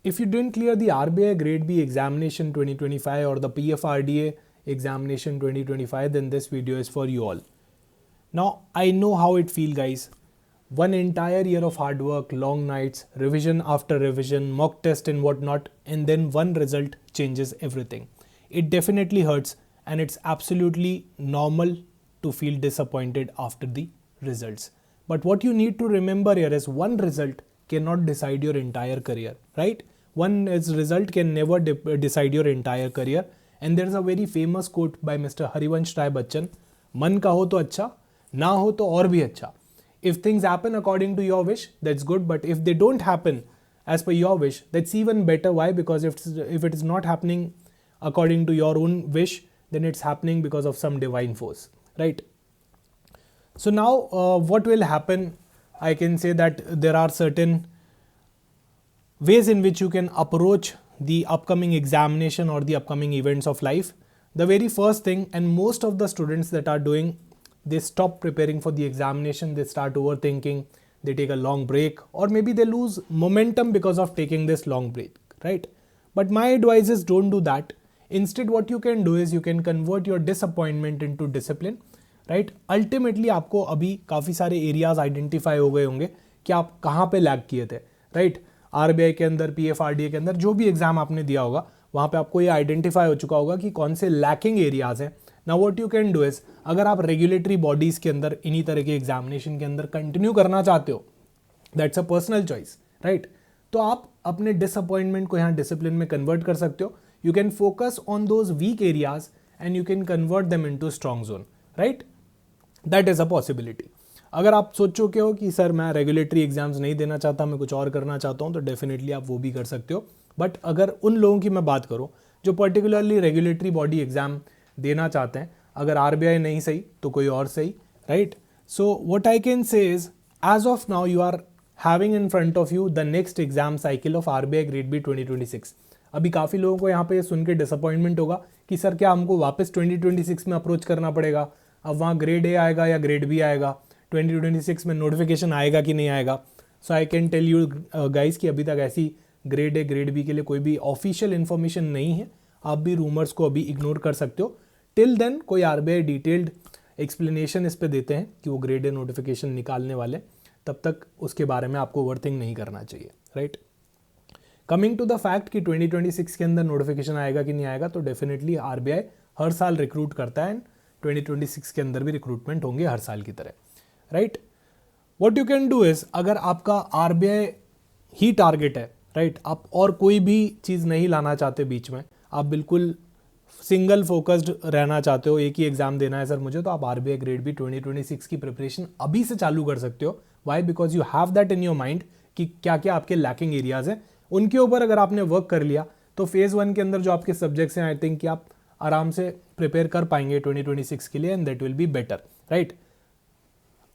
if you didn't clear the RBI Grade B examination 2025 or the PFRDA examination 2025, then this video is for you all. Now, I know how it feels, guys. One entire year of hard work, long nights, revision after revision, mock test and whatnot, and then one result changes everything. It definitely hurts, and it's absolutely normal to feel disappointed after the results. But what you need to remember here is one result cannot decide your entire career, right? One result can never decide your entire career. And there's a very famous quote by Mr. Harivansh Rai Bachchan, मन का हो तो अच्छा, ना हो तो और भी अच्छा. If things happen according to your wish, that's good. But if they don't happen as per your wish, that's even better. Why? Because if it is not happening according to your own wish, then it's happening because of some divine force, right? So now what will happen? I can say that there are certain ways in which you can approach the upcoming examination or the upcoming events of life. The very first thing, and most of the students that are doing, they stop preparing for the examination, they start overthinking, they take a long break, or maybe they lose momentum because of taking this long break, right? But my advice is don't do that. Instead, what you can do is you can convert your disappointment into discipline, right? Ultimately, आपको अभी काफ़ी सारे areas identify हो गए होंगे कि आप कहाँ पे लैग किए थे, राइट? आरबीआई के अंदर, पीएफआरडीए के अंदर, जो भी एग्जाम आपने दिया होगा, वहाँ पे आपको ये आइडेंटिफाई हो चुका होगा कि कौन से लैकिंग एरियाज हैं. Now what you can do is, अगर आप रेगुलेटरी बॉडीज के अंदर इन्हीं तरह के एग्जामिनेशन के अंदर कंटिन्यू करना चाहते हो, that's a personal choice, right? तो आप अपने डिसअपॉइंटमेंट को यहाँ डिसिप्लिन में कन्वर्ट कर सकते हो. You can focus on those weak areas and you can convert them into strong zone, right? That is a possibility. अगर आप सोच चुके हो कि सर मैं रेगुलेटरी एग्जाम्स नहीं देना चाहता, मैं कुछ और करना चाहता हूँ, तो डेफिनेटली आप वो भी कर सकते हो. बट अगर उन लोगों की मैं बात करूँ जो पर्टिकुलरली रेगुलेटरी बॉडी एग्जाम देना चाहते हैं, अगर आरबीआई नहीं सही तो कोई और सही, right? So what I can say is, as of now you are having in front of you the next exam cycle of RBI grade B 2026. अभी काफ़ी लोगों को यहाँ पे सुन के डिसअपॉइंटमेंट होगा कि सर क्या हमको वापस 2026 में अप्रोच करना पड़ेगा, अब वहाँ ग्रेड ए आएगा या ग्रेड बी आएगा, 2026 में नोटिफिकेशन आएगा कि नहीं आएगा. So I can tell you guys कि अभी तक ऐसी ग्रेड ए ग्रेड बी के लिए कोई भी ऑफिशियल इन्फॉर्मेशन नहीं है. आप भी रूमर्स को अभी इग्नोर कर सकते हो. टिल देन कोई आरबीआई डिटेल्ड एक्सप्लेनेशन इस पे देते हैं कि वो ग्रेड ए नोटिफिकेशन निकालने वाले, तब तक उसके बारे में आपको ओवरथिंक नहीं करना चाहिए, right? Coming to the fact कि 2026 के अंदर नोटिफिकेशन आएगा कि नहीं आएगा, तो डेफिनेटली आरबीआई हर साल रिक्रूट करता है एंड 2026 के अंदर भी रिक्रूटमेंट होंगे हर साल की तरह, right? What you can do is, अगर आपका आरबीआई ही टारगेट है, राइट, आप और कोई भी चीज़ नहीं लाना चाहते बीच में, आप बिल्कुल सिंगल फोकस्ड रहना चाहते हो, एक ही एग्जाम देना है सर मुझे, तो आप आरबीआई ग्रेड बी 2026 की प्रिपरेशन अभी से चालू कर सकते हो. Why? Because you have that in your mind कि क्या क्या आपके लैकिंग एरियाज हैं. उनके ऊपर अगर आपने वर्क कर लिया तो फेज़ 1 के अंदर जो आपके सब्जेक्ट्स हैं, आई थिंक कि आप आराम से प्रिपेयर कर पाएंगे 2026 के लिए, and that will be better, right?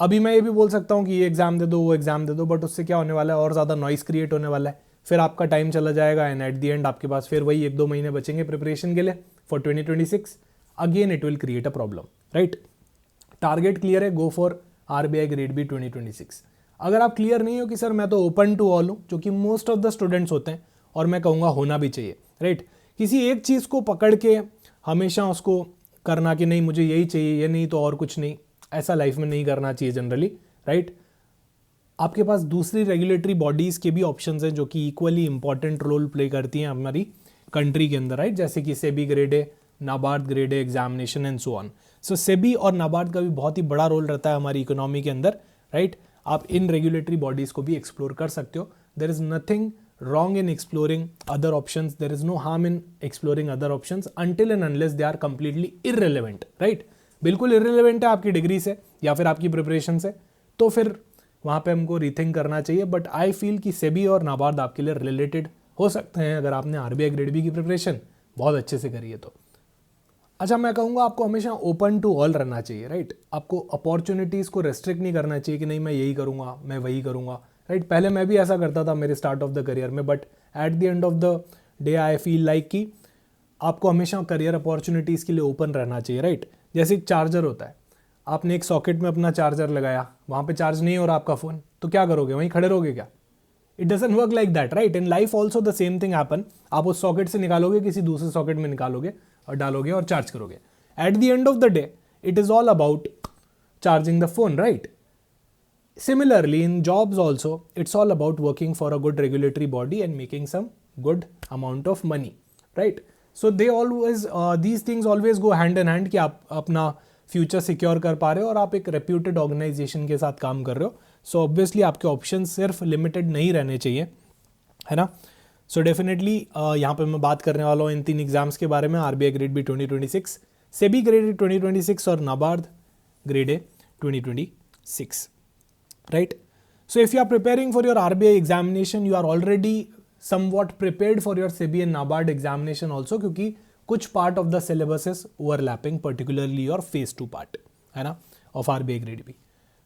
अभी मैं ये भी बोल सकता हूँ कि ये एग्जाम दे दो, वो एग्जाम दे दो, बट उससे क्या होने वाला है, और ज़्यादा नॉइस क्रिएट होने वाला है. फिर आपका टाइम चला जाएगा एंड एट द एंड आपके पास फिर वही 1-2 महीने बचेंगे प्रिपरेशन के लिए for 2026. Again it will create a problem, right? Target clear है, go for RBI grade B 2026. अगर आप क्लियर नहीं हो कि सर मैं तो ओपन टू ऑल हूँ, जो कि मोस्ट ऑफ द स्टूडेंट्स होते हैं, और मैं कहूँगा होना भी चाहिए, राइट? किसी एक चीज़ को पकड़ के हमेशा उसको करना कि नहीं मुझे यही चाहिए, ये नहीं तो और कुछ नहीं, ऐसा लाइफ में नहीं करना चाहिए जनरली, राइट? आपके पास दूसरी रेगुलेटरी बॉडीज़ के भी ऑप्शंस हैं जो कि इक्वली इंपॉर्टेंट रोल प्ले करती हैं हमारी कंट्री के अंदर, राइट? जैसे कि SEBI grade A, NABARD grade A examination and so on. So SEBI और नाबार्ड का भी बहुत ही बड़ा रोल रहता है हमारी इकोनॉमी के अंदर, राइट? आप इन रेगुलेटरी बॉडीज़ को भी एक्सप्लोर कर सकते हो. There is nothing wrong in exploring other options. There is no harm in exploring other options until and unless they are completely irrelevant, right? बिल्कुल irrelevant है आपकी डिग्री से या फिर आपकी प्रिपरेशन से, तो फिर वहाँ पे हमको रीथिंक करना चाहिए. बट आई फील कि सेबी और नाबार्ड आपके लिए रिलेटेड हो सकते हैं अगर आपने आरबीआई ग्रेड बी की प्रिपरेशन बहुत अच्छे से करी है तो. अच्छा, मैं कहूँगा आपको हमेशा ओपन टू ऑल रहना चाहिए, राइट? आपको अपॉर्चुनिटीज़ को रेस्ट्रिक्ट नहीं करना चाहिए कि नहीं मैं यही करूँगा, मैं वही करूँगा, राइट? पहले मैं भी ऐसा करता था मेरे स्टार्ट ऑफ द करियर में, but at the end of the day I feel like कि आपको हमेशा करियर अपॉर्चुनिटीज़ के लिए ओपन रहना चाहिए, राइट? जैसे एक चार्जर होता है, आपने एक सॉकेट में अपना चार्जर लगाया, वहाँ पे चार्ज नहीं हो रहा आपका फ़ोन, तो क्या करोगे? वहीं खड़े रहोगे क्या? It doesn't work like that, right? In life also the same thing happen. आप उस सॉकेट से निकालोगे, किसी दूसरे सॉकेट में निकालोगे और डालोगे और चार्ज करोगे। At the end of the day it is all about charging the phone, right? Similarly, in jobs also, it's all about working for a good regulatory body and making some good amount of money, right? So they always, these things always go hand in hand कि आप अपना future secure कर पा रहे हो और आप एक रेप्यूटेड ऑर्गेनाइजेशन के साथ काम कर रहे हो। सो ऑब्वियसली आपके ऑप्शन सिर्फ लिमिटेड नहीं रहने चाहिए, है ना? सो डेफिनेटली यहाँ पे मैं बात करने वाला हूँ इन 3 एग्जाम्स के बारे में, RBI grade B 2026, SEBI grade A 2026 और NABARD grade A 2026. Right? So if you are preparing for your RBI examination, you are already somewhat prepared for your SEBI and NABARD examination also, क्योंकि कुछ part of the syllabus is overlapping, particularly your phase 2 part, है ना, of RBI grade B.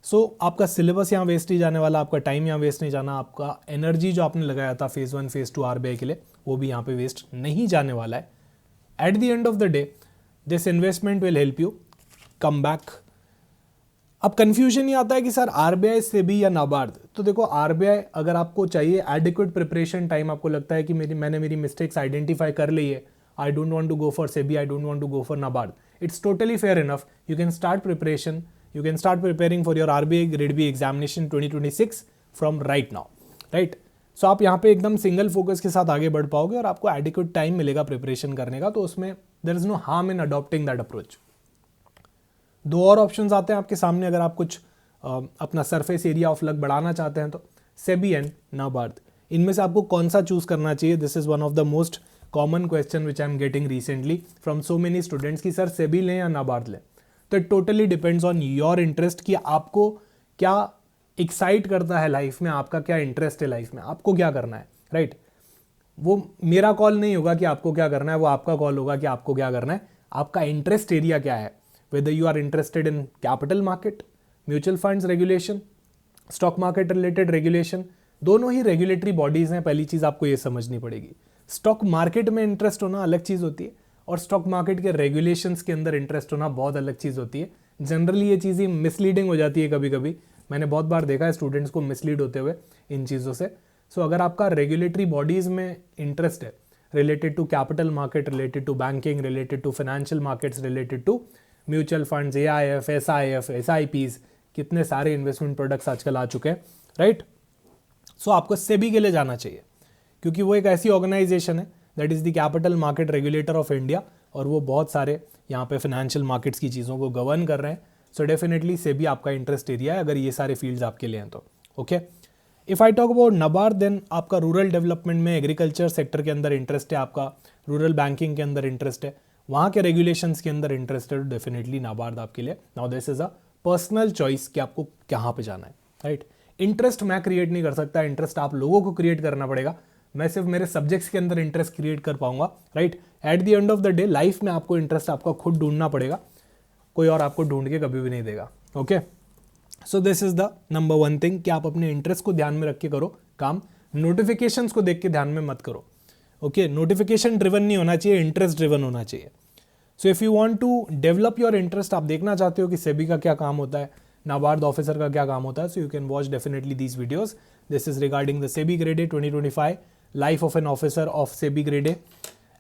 So आपका syllabus यहाँ waste नहीं जाने वाला, आपका टाइम यहाँ वेस्ट नहीं जाना, आपका एनर्जी जो आपने लगाया था phase 1 phase 2 RBI के लिए वो भी यहाँ पे वेस्ट नहीं जाने वाला है. At the end of the day, this investment will help you come back. अब कंफ्यूजन ये आता है कि सर आरबीआई, सेबी या नाबार्ड. तो देखो आरबीआई अगर आपको चाहिए एडिक्वेट प्रिपरेशन टाइम, आपको लगता है कि मैंने मेरी मिस्टेक्स आइडेंटिफाई कर ली है, I don't want to go for SEBI, I don't want to go for NABARD, it's totally fair enough. You can start preparation, you can start preparing for your RBI grade B examination 2026 from right now, right? So आप यहाँ पे एकदम single focus के साथ आगे बढ़ पाओगे और आपको एडिक्वेट टाइम मिलेगा प्रिपरेशन करने का. तो उसमें there is no harm in adopting that approach. 2 और ऑप्शंस आते हैं आपके सामने अगर आप कुछ अपना सरफेस एरिया ऑफ लक बढ़ाना चाहते हैं तो, सेबी एंड नाबार्ड. इनमें से आपको कौन सा चूज करना चाहिए? This is one of the most common question which I am getting recently from so many students कि सर सेबी लें या नाबार्ड लें. तो it totally depends on your interest कि आपको क्या एक्साइट करता है लाइफ में, आपका क्या इंटरेस्ट है लाइफ में, आपको क्या करना है, राइट? वो मेरा कॉल नहीं होगा कि आपको क्या करना है, वो आपका कॉल होगा कि आपको क्या करना है. आपका इंटरेस्ट एरिया क्या है, whether you are interested in capital market, mutual funds regulation, stock market related regulation, दोनों ही रेगुलेटरी बॉडीज हैं. पहली चीज आपको ये समझनी पड़ेगी. स्टॉक मार्केट में इंटरेस्ट होना अलग चीज होती है और स्टॉक मार्केट के रेगुलेशंस के अंदर इंटरेस्ट होना बहुत अलग चीज होती है. जनरली ये चीज़ें मिसलीडिंग हो जाती है कभी कभी. मैंने बहुत बार देखा है स्टूडेंट्स को मिसलीड होते हुए इन चीज़ों से. सो अगर आपका रेगुलेटरी बॉडीज में इंटरेस्ट है, related to capital market, related to banking, related to financial markets, related to mutual funds, AIF, SIF, SIPs, कितने सारे इन्वेस्टमेंट प्रोडक्ट्स आजकल आ चुके हैं, राइट? सो आपको सेबी के लिए जाना चाहिए क्योंकि वो एक ऐसी ऑर्गेनाइजेशन है that is the capital market regulator of India और वो बहुत सारे यहाँ पे फाइनेंशियल मार्केट्स की चीज़ों को गवर्न कर रहे हैं. सो डेफिनेटली सेबी आपका इंटरेस्ट एरिया है अगर ये सारे फील्ड्स आपके लिए हैं तो. Okay, if I talk about NABARD, then आपका रूरल डेवलपमेंट में, एग्रीकल्चर सेक्टर के अंदर इंटरेस्ट है, आपका रूरल बैंकिंग के अंदर इंटरेस्ट है, वहाँ के रेगुलेशंस के अंदर इंटरेस्टेड, डेफिनेटली नाबार्ड आपके लिए. Now this is a personal choice कि आपको कहाँ पे जाना है, राइट? इंटरेस्ट मैं क्रिएट नहीं कर सकता, इंटरेस्ट आप लोगों को क्रिएट करना पड़ेगा. मैं सिर्फ मेरे सब्जेक्ट्स के अंदर इंटरेस्ट क्रिएट कर पाऊंगा, right? At the end of the day life में आपको इंटरेस्ट आपका खुद ढूंढना पड़ेगा, कोई और आपको ढूंढ के कभी भी नहीं देगा. Okay, so this is the number 1 thing कि आप अपने इंटरेस्ट को ध्यान में रख के करो काम. नोटिफिकेशंस को देख के ध्यान में मत करो. ओके, नोटिफिकेशन ड्रिवन नहीं होना चाहिए, इंटरेस्ट ड्रिवन होना चाहिए. So if you want to develop your interest, आप देखना चाहते हो कि सेबी का क्या काम होता है, नाबार्ड ऑफिसर का क्या काम होता है, so you can watch definitely these videos. This is regarding the SEBI grade A 2025, life of an officer of SEBI grade A,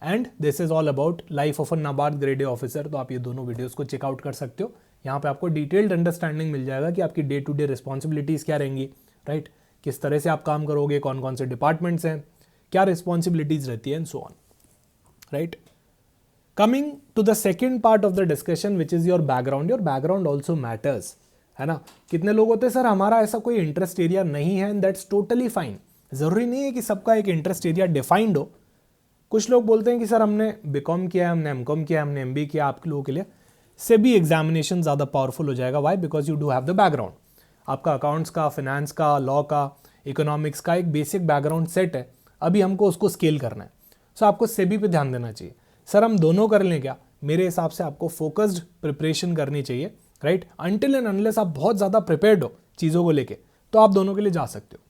and this is all about life of a NABARD grade A officer. तो आप ये दोनों videos को checkout कर सकते हो. यहाँ पे आपको डिटेल्ड अंडरस्टैंडिंग मिल जाएगा कि आपकी डे टू डे रिस्पॉन्सिबिलिटीज़ क्या रहेंगी, राइट? किस तरह से आप काम करोगे, कौन कौन से डिपार्टमेंट्स हैं, क्या रिस्पॉन्सिबिलिटीज़ रहती है, and so on, right? Coming to the second part of the discussion which is your background. Your background also matters, है ना? कितने लोग होते हैं सर हमारा ऐसा कोई इंटरेस्ट एरिया नहीं है, एंड दैट्स टोटली फाइन. ज़रूरी नहीं है कि सबका एक इंटरेस्ट एरिया डिफाइंड हो. कुछ लोग बोलते हैं कि सर हमने BCom किया है, हमने MCom किया है, हमने MBA किया. आप लोगों के लिए सेबी एग्जामिनेशन ज़्यादा पावरफुल हो जाएगा. Why? Because you do have the background. आपका अकाउंट्स का, फाइनेंस का, लॉ का, इकोनॉमिक्स का एक बेसिक बैकग्राउंड सेट है. अभी हमको उसको स्केल करना है. सो आपको सेबी पे ध्यान देना चाहिए. सर हम दोनों कर लें क्या? मेरे हिसाब से आपको फोकस्ड प्रिपरेशन करनी चाहिए, राइट? अनटिल एंड अनलेस आप बहुत ज़्यादा प्रिपेयर्ड हो चीज़ों को लेके तो आप दोनों के लिए जा सकते हो.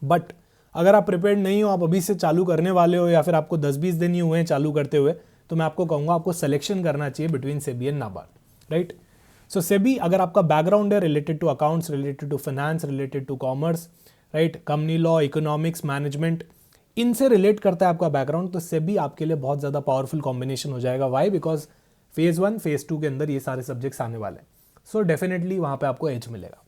बट अगर आप प्रिपेयर्ड नहीं हो, आप अभी से चालू करने वाले हो या फिर आपको 10-20 दिन ही हुए हैं चालू करते हुए, तो मैं आपको कहूँगा आपको सिलेक्शन करना चाहिए between SEBI and NABARD, right? So SEBI अगर आपका बैकग्राउंड है related to accounts, related to finance, related to commerce, right, company law, economics, management, इनसे रिलेट करता है आपका बैकग्राउंड, तो इससे भी आपके लिए बहुत ज़्यादा पावरफुल कॉम्बिनेशन हो जाएगा। वाई? बिकॉज फेज़ 1 फेज़ 2 के अंदर ये सारे सब्जेक्ट्स आने वाले हैं। सो डेफिनेटली वहाँ पे आपको एज मिलेगा।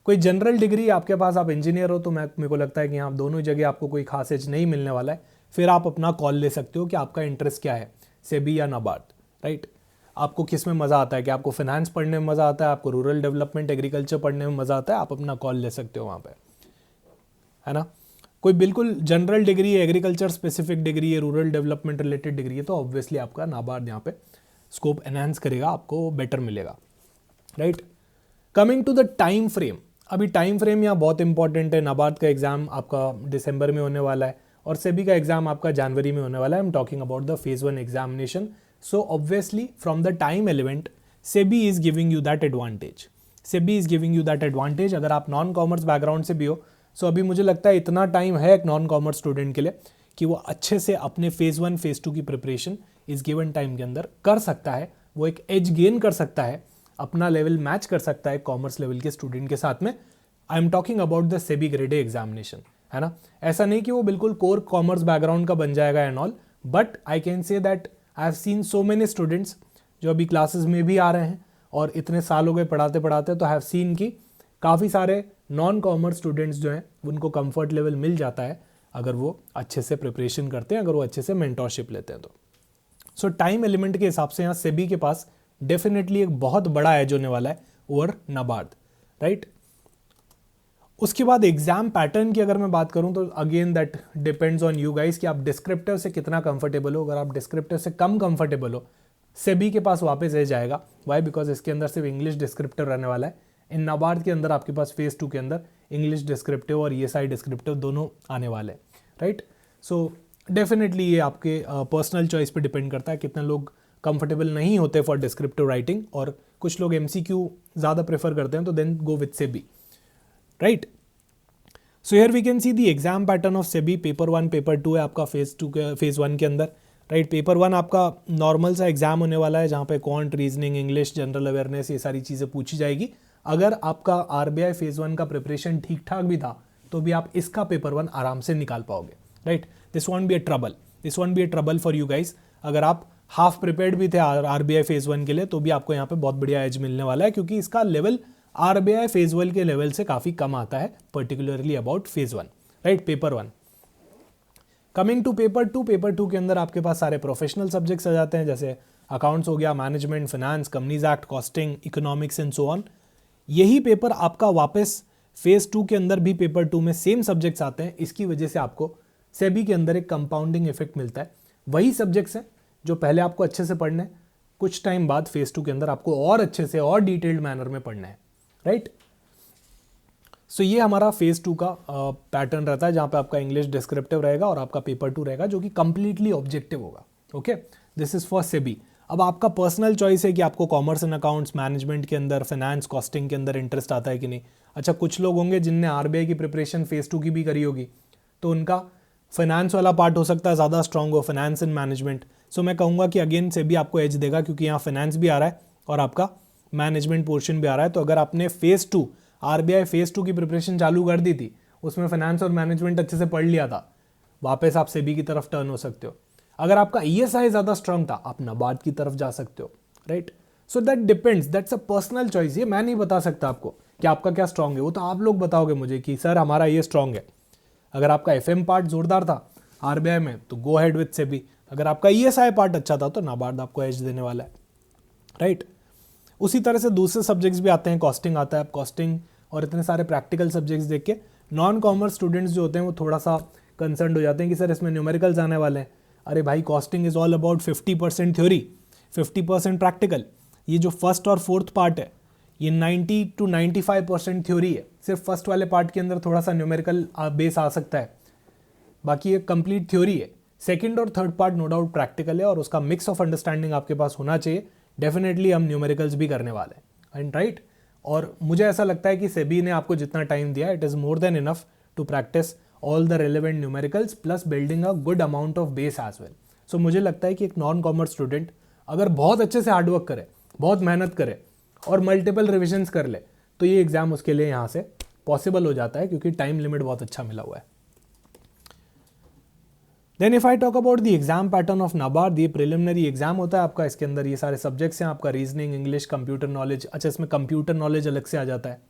कोई जनरल डिग्री आपके पास, आप इंजीनियर हो, तो मेरे को लगता है कि यहाँ दोनों जगह आपको कोई खास एज नहीं मिलने वाला है। फिर आप अपना कॉल ले सकते हो कि आपका इंटरेस्ट क्या है, सेबी या नाबार्ड, राइट। आपको किस में मज़ा आता है, कि आपको फाइनेंस पढ़ने में मज़ा आता है, आपको रूरल डेवलपमेंट, एग्रीकल्चर पढ़ने में मज़ा आता है, आप अपना कॉल ले सकते हो वहाँ पे, है ना। कोई बिल्कुल जनरल डिग्री है, एग्रीकल्चर स्पेसिफिक डिग्री है, रूरल डेवलपमेंट रिलेटेड डिग्री है, तो ऑब्वियसली आपका नाबार्ड यहाँ पे स्कोप एनहांस करेगा, आपको बेटर मिलेगा, right. Coming to the time frame, अभी टाइम फ्रेम यहाँ बहुत इंपॉर्टेंट है। नाबार्ड का एग्जाम आपका दिसंबर में होने वाला है और सेबी का एग्जाम आपका जनवरी में होने वाला है। I am talking about the phase 1 examination. So obviously from the time element SEBI is giving you that advantage, SEBI is giving you that advantage. अगर आप नॉन कॉमर्स बैकग्राउंड से भी हो, सो अभी मुझे लगता है इतना टाइम है एक नॉन कॉमर्स स्टूडेंट के लिए कि वो अच्छे से अपने फेज़ 1 फेज़ 2 की प्रिपरेशन इस गिवन टाइम के अंदर कर सकता है। वो एक एज गेन कर सकता है, अपना लेवल मैच कर सकता है कॉमर्स लेवल के स्टूडेंट के साथ में। I am talking about the SEBI grade A examination, है ना। ऐसा नहीं कि वो बिल्कुल कोर कॉमर्स बैकग्राउंड का बन जाएगा and all, but I can say that I have seen so many students जो अभी क्लासेस में भी आ रहे हैं और इतने साल हो गए पढ़ाते पढ़ाते, तो आई हैव सीन कि काफ़ी सारे नॉन कॉमर्स स्टूडेंट्स जो हैं उनको कंफर्ट लेवल मिल जाता है अगर वो अच्छे से प्रिपरेशन करते हैं, अगर वो अच्छे से मेंटोरशिप लेते हैं तो। सो टाइम एलिमेंट के हिसाब से यहाँ सेबी के पास डेफिनेटली एक बहुत बड़ा एज होने वाला है ओवर नाबार्ड, राइट। उसके बाद एग्जाम पैटर्न की अगर मैं बात करूं तो again that depends on you guys कि आप डिस्क्रिप्टिव से कितना कंफर्टेबल हो। अगर आप डिस्क्रिप्टिव से कम कंफर्टेबल हो, सेबी के पास वापस एज आएगा। वाई? बिकॉज इसके अंदर सिर्फ इंग्लिश डिस्क्रिप्टिव रहने वाला है। इन नाबार्ड के अंदर आपके पास फेज़ 2 के अंदर इंग्लिश डिस्क्रिप्टिव और ईएसआई डिस्क्रिप्टिव दोनों आने वाले हैं, राइट। सो डेफिनेटली ये आपके पर्सनल चॉइस पे डिपेंड करता है, कितने लोग कंफर्टेबल नहीं होते फॉर डिस्क्रिप्टिव राइटिंग और कुछ लोग एमसीक्यू ज़्यादा प्रेफर करते हैं, तो then go with SEBI, right. So here we can see the exam pattern of SEBI. Paper 1 paper 2 है आपका फेज़ 1 के अंदर, राइट। पेपर 1 आपका नॉर्मल सा एग्जाम होने वाला है जहाँ पे quant, reasoning, English, general awareness, ये सारी चीज़ें पूछी जाएगी। अगर आपका आरबीआई फेज़ 1 का प्रिपरेशन ठीक ठाक भी था तो भी आप इसका पेपर 1 आराम से निकाल पाओगे, right. This won't be a trouble for you guys. अगर आप हाफ प्रिपेयर्ड भी थे आरबीआई फेज़ 1 के लिए तो भी आपको यहाँ पे बहुत बढ़िया एज मिलने वाला है, क्योंकि इसका लेवल आरबीआई फेज़ 1 के लेवल से काफ़ी कम आता है, particularly about phase 1, right, paper 1। Coming to paper 2, paper 2 के अंदर आपके पास सारे प्रोफेशनल सब्जेक्ट्स आ जाते हैं, जैसे अकाउंट्स हो गया, management, finance, companies act, costing, economics and so on. यही पेपर आपका वापस फेज़ 2 के अंदर भी पेपर 2 में सेम सब्जेक्ट्स आते हैं। इसकी वजह से आपको सेबी के अंदर एक कंपाउंडिंग इफेक्ट मिलता है। वही सब्जेक्ट्स हैं जो पहले आपको अच्छे से पढ़ने, कुछ टाइम बाद फेज़ 2 के अंदर आपको और अच्छे से और डिटेल्ड मैनर में पढ़ना है, राइट। सो ये हमारा फेज़ 2 का पैटर्न रहता है, जहाँ पे आपका इंग्लिश डिस्क्रिप्टिव रहेगा और आपका पेपर 2 रहेगा जो कि कंप्लीटली ऑब्जेक्टिव होगा, okay. This is for SEBI. अब आपका पर्सनल चॉइस है कि आपको कॉमर्स एंड अकाउंट्स, मैनेजमेंट के अंदर, फाइनेंस, कॉस्टिंग के अंदर इंटरेस्ट आता है कि नहीं। अच्छा, कुछ लोग होंगे जिनने आरबीआई की प्रिपरेशन फेज़ 2 की भी करी होगी, तो उनका फाइनेंस वाला पार्ट हो सकता है ज़्यादा स्ट्रांग हो, फाइनेंस एंड मैनेजमेंट। सो मैं कहूँगा कि अगेन सेबी आपको एज देगा, क्योंकि यहाँ फाइनेंस भी आ रहा है और आपका मैनेजमेंट पोर्शन भी आ रहा है। तो अगर आपने फेज़ 2 आरबीआई फेज़ 2 की प्रिपरेशन चालू कर दी थी, उसमें फाइनेंस और मैनेजमेंट अच्छे से पढ़ लिया था, वापस आप सेबी की तरफ टर्न हो सकते हो। अगर आपका ईएसआई ज़्यादा स्ट्रांग था, आप नाबार्ड की तरफ जा सकते हो, right. So that depends, that's a personal choice. ये मैं नहीं बता सकता आपको कि आपका क्या स्ट्रांग है, वो तो आप लोग बताओगे मुझे कि सर हमारा ये स्ट्रांग है। अगर आपका एफएम पार्ट जोरदार था आरबीआई में तो गो हेड विथ सेबी। अगर आपका ईएसआई पार्ट अच्छा था तो नाबार्ड आपको एज देने वाला है, राइट। उसी तरह से दूसरे सब्जेक्ट्स भी आते हैं, कॉस्टिंग आता है। कॉस्टिंग और इतने सारे प्रैक्टिकल सब्जेक्ट्स देख के नॉन कॉमर्स स्टूडेंट्स जो होते हैं वो थोड़ा सा कंसर्न हो जाते हैं कि सर इसमें न्यूमेरिकल्स आने वाले हैं। अरे भाई, costing is all about 50% theory, 50% practical. ये जो फर्स्ट और फोर्थ पार्ट है ये 90 to 95% थ्योरी है। सिर्फ फर्स्ट वाले पार्ट के अंदर थोड़ा सा न्यूमेरिकल बेस आ सकता है, बाकी ये कंप्लीट थ्योरी है। सेकंड और third part no doubt practical है और उसका मिक्स ऑफ अंडरस्टैंडिंग आपके पास होना चाहिए। डेफिनेटली हम न्यूमेरिकल्स भी करने वाले हैं, एंड राइट। और मुझे ऐसा लगता है कि सेबी ने आपको जितना टाइम दिया, it is more than enough to practise all the relevant numericals plus building a good amount of base as well. So मुझे लगता है कि एक नॉन कॉमर्स स्टूडेंट अगर बहुत अच्छे से हार्डवर्क करे, बहुत मेहनत करे और मल्टीपल रिविजन्स कर ले, तो ये एग्जाम उसके लिए यहाँ से पॉसिबल हो जाता है क्योंकि टाइम लिमिट बहुत अच्छा मिला हुआ है। Then if I talk about the exam pattern of NABARD, ये प्रिलिमिनरी एग्जाम होता है आपका, इसके अंदर ये सारे सब्जेक्ट्स हैं आपका, रीजनिंग, इंग्लिश, कंप्यूटर नॉलेज। अच्छा, इसमें कंप्यूटर नॉलेज अलग से आ जाता है,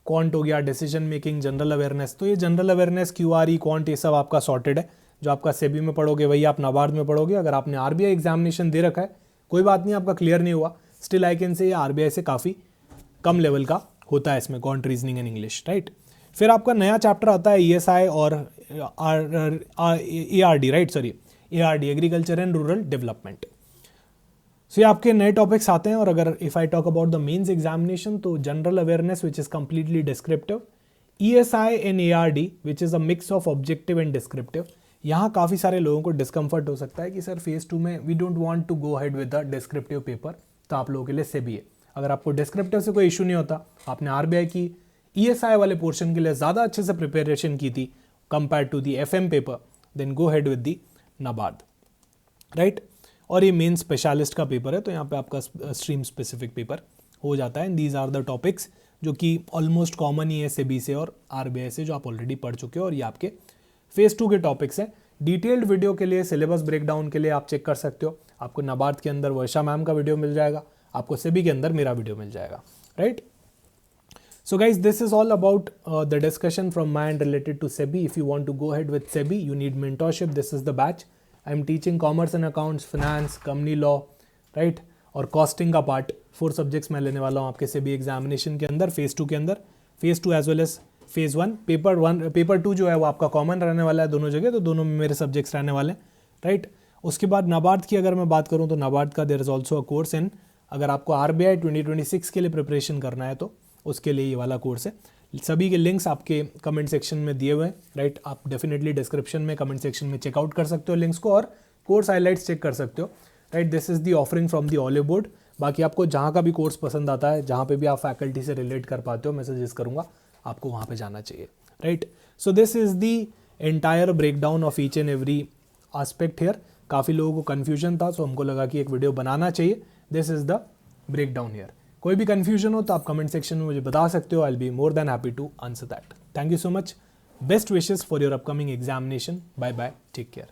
क्वांट हो गया, डिसीजन मेकिंग, जनरल अवेयरनेस। तो ये जनरल अवेयरनेस, क्यूआरई, क्वांट, ये सब आपका सॉर्टेड है। जो आपका सेबी में पढ़ोगे वही आप नाबार्ड में पढ़ोगे। अगर आपने आरबीआई एग्जामिनेशन दे रखा है, कोई बात नहीं, आपका क्लियर नहीं हुआ, स्टिल आई कैन से ये आरबीआई से काफ़ी कम लेवल का होता है इसमें, quant, reasoning and English, right. फिर आपका नया चैप्टर आता है ईएसआई और ARD, right, sorry ARD, agriculture and rural development. So ये आपके नए टॉपिक्स आते हैं। और अगर if I talk about the mains examination, तो general awareness which is completely descriptive, ESI and ARD which is a mix of objective and descriptive. यहाँ काफ़ी सारे लोगों को डिस्कम्फर्ट हो सकता है कि सर फेज 2 में we don't want to go ahead with the descriptive paper, तो आप लोगों के लिए सेबी है। अगर आपको डिस्क्रिप्टिव से कोई इशू नहीं होता, आपने आरबीआई की ईएसआई वाले पोर्शन के लिए ज़्यादा अच्छे से प्रिपरेशन की थी compare to the FM paper, then go ahead with the NABARD, right. और ये मेन स्पेशलिस्ट का पेपर है, तो यहाँ पे आपका स्ट्रीम स्पेसिफिक पेपर हो जाता है। And these are the topics जो कि ऑलमोस्ट कॉमन ही है सेबी से और आरबीआई से, जो आप ऑलरेडी पढ़ चुके हो, और ये आपके फेज 2 के टॉपिक्स हैं। डिटेल्ड वीडियो के लिए, सिलेबस ब्रेकडाउन के लिए आप चेक कर सकते हो। आपको नाबार्ड के अंदर वर्षा मैम का वीडियो मिल जाएगा, आपको सेबी के अंदर मेरा वीडियो मिल जाएगा, right. So guys, this is all about the discussion from my end related to SEBI. If you want to go ahead with SEBI, you need mentorship. This is the batch. I am teaching commerce and accounts, finance, company law, right? और costing का part, 4 subjects मैं लेने वाला हूँ आपके SEBI examination के अंदर, phase 2 के अंदर, phase 2 as well as phase 1। Paper 2 जो है वो आपका कॉमन रहने वाला है दोनों जगह, तो दोनों में मेरे सब्जेक्ट्स रहने वाले हैं, राइट। उसके बाद नाबार्ड की अगर मैं बात करूँ तो नाबार्ड का there is also a course in, अगर आपको आरबीआई 2026 के लिए प्रिपरेशन करना है तो उसके लिए ये वाला कोर्स है। सभी के लिंक्स आपके कमेंट सेक्शन में दिए हुए हैं, राइट। आप डेफिनेटली डिस्क्रिप्शन में, कमेंट सेक्शन में चेकआउट कर सकते हो लिंक्स को, और कोर्स हाईलाइट्स चेक कर सकते हो, right. This is the offering from the olive board. बाकी आपको जहाँ का भी कोर्स पसंद आता है, जहाँ पे भी आप फैकल्टी से रिलेट कर पाते हो, मैं सजेस्ट करूँगा आपको वहाँ पे जाना चाहिए, right. So this is the entire breakdown of each and every aspect here. काफ़ी लोगों को कन्फ्यूजन था, सो हमको लगा कि एक वीडियो बनाना चाहिए। This is the breakdown here. कोई भी कंफ्यूजन हो तो आप कमेंट सेक्शन में मुझे बता सकते हो। I will be more than happy to answer that. Thank you so much. Best wishes for your upcoming examination. Bye bye, take care.